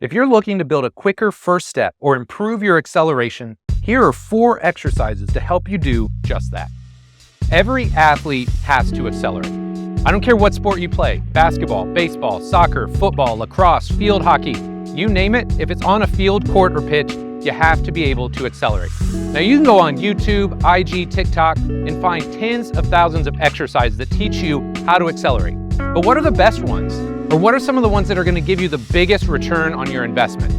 If you're looking to build a quicker first step or improve your acceleration, here are 4 exercises to help you do just that. Every athlete has to accelerate. I don't care what sport you play, basketball, baseball, soccer, football, lacrosse, field hockey, you name it, if it's on a field, court, or pitch, you have to be able to accelerate. Now you can go on YouTube, IG, TikTok, and find tens of thousands of exercises that teach you how to accelerate. But what are the best ones? Or what are some of the ones that are going to give you the biggest return on your investment?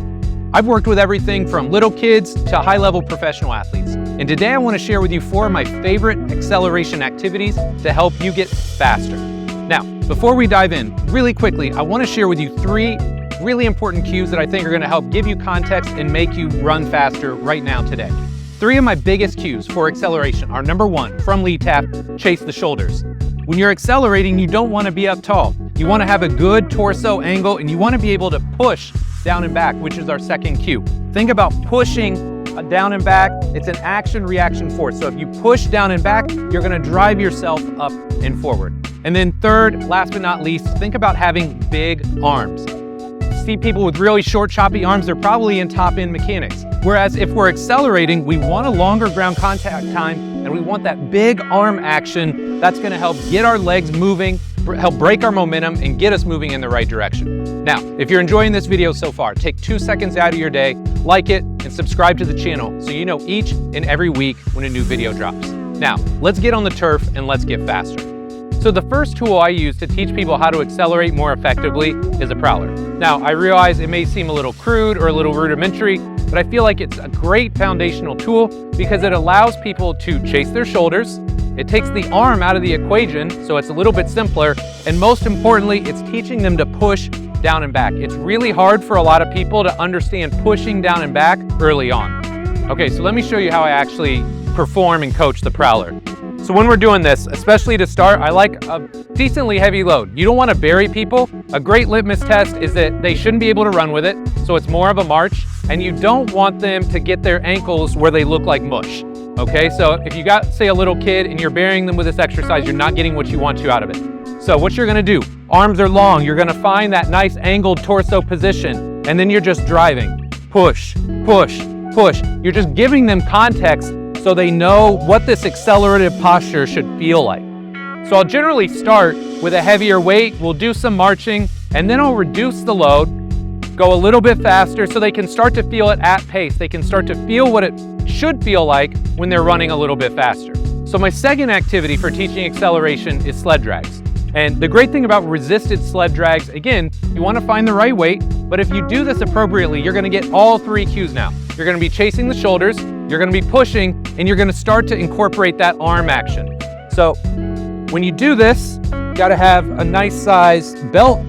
I've worked with everything from little kids to high-level professional athletes. And today I want to share with you 4 of my favorite acceleration activities to help you get faster. Now, before we dive in, really quickly, I want to share with you 3 really important cues that I think are going to help give you context and make you run faster right now today. 3 of my biggest cues for acceleration are: number 1, from lead tap, chase the shoulders. When you're accelerating, you don't want to be up tall. You want to have a good torso angle, and you want to be able to push down and back, which is our second cue. Think about pushing down and back. It's an action-reaction force. So if you push down and back, you're going to drive yourself up and forward. And then third, last but not least, think about having big arms. See people with really short, choppy arms, they're probably in top-end mechanics. Whereas if we're accelerating, we want a longer ground contact time, and we want that big arm action that's going to help get our legs moving, help break our momentum, and get us moving in the right direction. Now, if you're enjoying this video so far, take 2 seconds out of your day, like it, and subscribe to the channel so you know each and every week when a new video drops. Now, let's get on the turf and let's get faster. So the first tool I use to teach people how to accelerate more effectively is a Prowler. Now, I realize it may seem a little crude or a little rudimentary, but I feel like it's a great foundational tool because it allows people to chase their shoulders. It takes the arm out of the equation, so it's a little bit simpler. And most importantly, it's teaching them to push down and back. It's really hard for a lot of people to understand pushing down and back early on. Okay, so let me show you how I actually perform and coach the Prowler. So when we're doing this, especially to start, I like a decently heavy load. You don't want to bury people. A great litmus test is that they shouldn't be able to run with it, so it's more of a march, and you don't want them to get their ankles where they look like mush. Okay, so if you got, say, a little kid and you're burying them with this exercise, you're not getting what you want to out of it. So what you're gonna do, arms are long, you're gonna find that nice angled torso position, and then you're just driving. Push, push, push. You're just giving them context so they know what this accelerative posture should feel like. So I'll generally start with a heavier weight, we'll do some marching, and then I'll reduce the load, go a little bit faster so they can start to feel it at pace. They can start to feel what it should feel like when they're running a little bit faster. So my second activity for teaching acceleration is sled drags. And the great thing about resisted sled drags, again, you want to find the right weight, but if you do this appropriately, you're going to get all 3 cues now. You're going to be chasing the shoulders, you're going to be pushing, and you're going to start to incorporate that arm action. So when you do this, you got to have a nice size belt,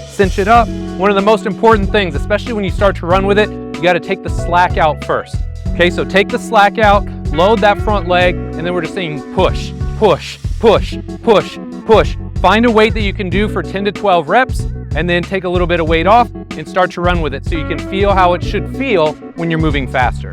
cinch it up. One of the most important things, especially when you start to run with it, you got to take the slack out first. Okay, so take the slack out, load that front leg, and then we're just saying push, push, push, push, push. Find a weight that you can do for 10 to 12 reps, and then take a little bit of weight off and start to run with it so you can feel how it should feel when you're moving faster.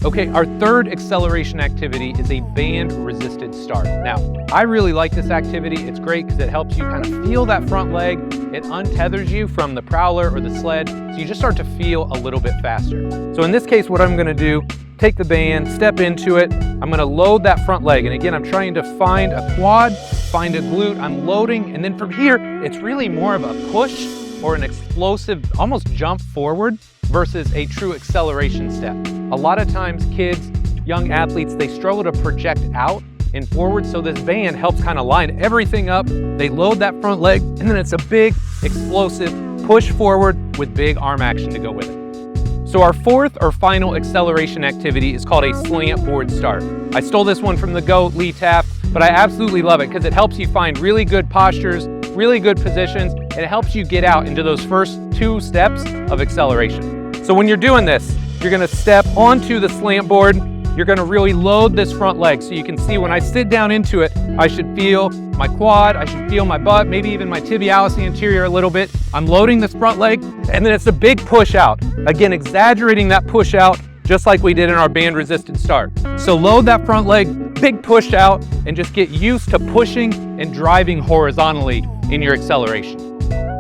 Okay, our third acceleration activity is a band-resisted start. Now, I really like this activity. It's great because it helps you kind of feel that front leg. It untethers you from the Prowler or the sled, so you just start to feel a little bit faster. So in this case, what I'm gonna do, take the band, step into it. I'm gonna load that front leg. And again, I'm trying to find a quad, find a glute, I'm loading, and then from here, it's really more of a push or an explosive, almost jump forward versus a true acceleration step. A lot of times kids, young athletes, they struggle to project out and forward, so this band helps kind of line everything up. They load that front leg, and then it's a big, explosive push forward with big arm action to go with it. So our fourth or final acceleration activity is called a slant board start. I stole this one from the GOAT, Lee Taft, but I absolutely love it because it helps you find really good postures, really good positions, and it helps you get out into those first 2 steps of acceleration. So when you're doing this, you're gonna step onto the slant board, you're gonna really load this front leg so you can see when I sit down into it, I should feel my quad, I should feel my butt, maybe even my tibialis anterior a little bit. I'm loading this front leg, and then it's a big push out. Again, exaggerating that push out just like we did in our band resisted start. So load that front leg, big push out, and just get used to pushing and driving horizontally in your acceleration.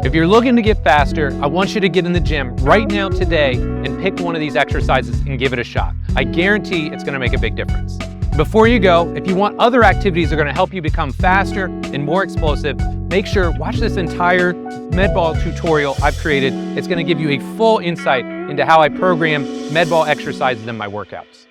If you're looking to get faster, I want you to get in the gym right now today and pick one of these exercises and give it a shot. I guarantee it's gonna make a big difference. Before you go, if you want other activities that are gonna help you become faster and more explosive, make sure watch this entire MedBall tutorial I've created. It's gonna give you a full insight into how I program MedBall exercises in my workouts.